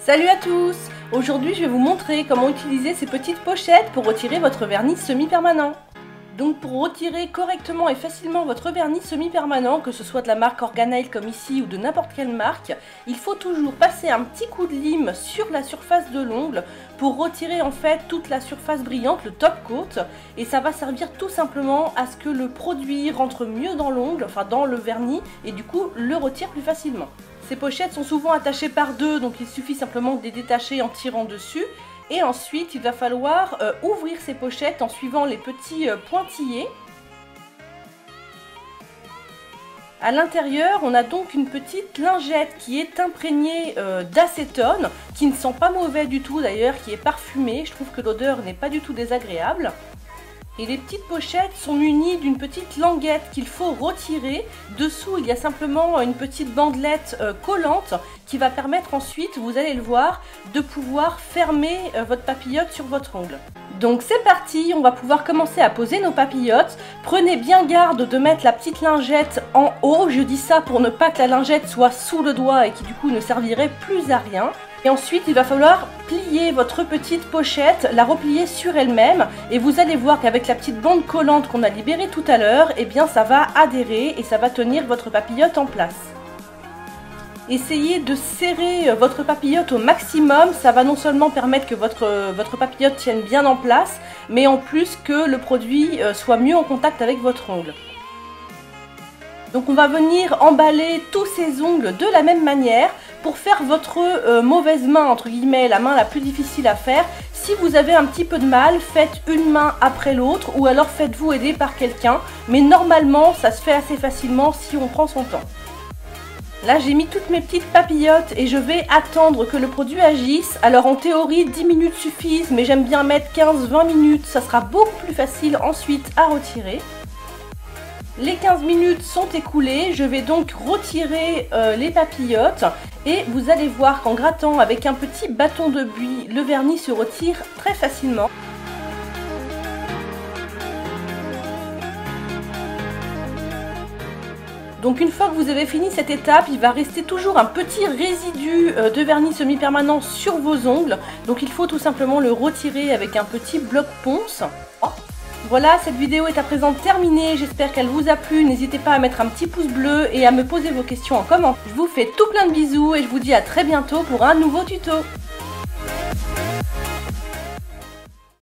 Salut à tous! Aujourd'hui je vais vous montrer comment utiliser ces petites pochettes pour retirer votre vernis semi-permanent. Donc pour retirer correctement et facilement votre vernis semi-permanent, que ce soit de la marque Organelle comme ici ou de n'importe quelle marque, il faut toujours passer un petit coup de lime sur la surface de l'ongle pour retirer en fait toute la surface brillante, le top coat, et ça va servir tout simplement à ce que le produit rentre mieux dans l'ongle, enfin dans le vernis, et du coup le retire plus facilement. Ces pochettes sont souvent attachées par deux, donc il suffit simplement de les détacher en tirant dessus. Et ensuite, il va falloir ouvrir ces pochettes en suivant les petits pointillés. À l'intérieur, on a donc une petite lingette qui est imprégnée d'acétone, qui ne sent pas mauvais du tout d'ailleurs, qui est parfumée. Je trouve que l'odeur n'est pas du tout désagréable. Et les petites pochettes sont munies d'une petite languette qu'il faut retirer. Dessous, il y a simplement une petite bandelette collante qui va permettre ensuite, vous allez le voir, de pouvoir fermer votre papillote sur votre ongle. Donc c'est parti, on va pouvoir commencer à poser nos papillotes. Prenez bien garde de mettre la petite lingette en haut. Je dis ça pour ne pas que la lingette soit sous le doigt et qui du coup ne servirait plus à rien. Et ensuite, il va falloir plier votre petite pochette, la replier sur elle-même. Et vous allez voir qu'avec la petite bande collante qu'on a libérée tout à l'heure, eh bien ça va adhérer et ça va tenir votre papillote en place. Essayez de serrer votre papillote au maximum. Ça va non seulement permettre que votre papillote tienne bien en place, mais en plus que le produit soit mieux en contact avec votre ongle. Donc on va venir emballer tous ces ongles de la même manière. Pour faire votre mauvaise main, entre guillemets, la main la plus difficile à faire, si vous avez un petit peu de mal, faites une main après l'autre ou alors faites-vous aider par quelqu'un. Mais normalement, ça se fait assez facilement si on prend son temps. Là, j'ai mis toutes mes petites papillotes et je vais attendre que le produit agisse. Alors en théorie, 10 minutes suffisent, mais j'aime bien mettre 15-20 minutes. Ça sera beaucoup plus facile ensuite à retirer. Les 15 minutes sont écoulées, je vais donc retirer les papillotes et vous allez voir qu'en grattant avec un petit bâton de buis, le vernis se retire très facilement. Donc une fois que vous avez fini cette étape, il va rester toujours un petit résidu de vernis semi-permanent sur vos ongles. Donc il faut tout simplement le retirer avec un petit bloc ponce. Voilà, cette vidéo est à présent terminée, j'espère qu'elle vous a plu, n'hésitez pas à mettre un petit pouce bleu et à me poser vos questions en commentaire. Je vous fais tout plein de bisous et je vous dis à très bientôt pour un nouveau tuto.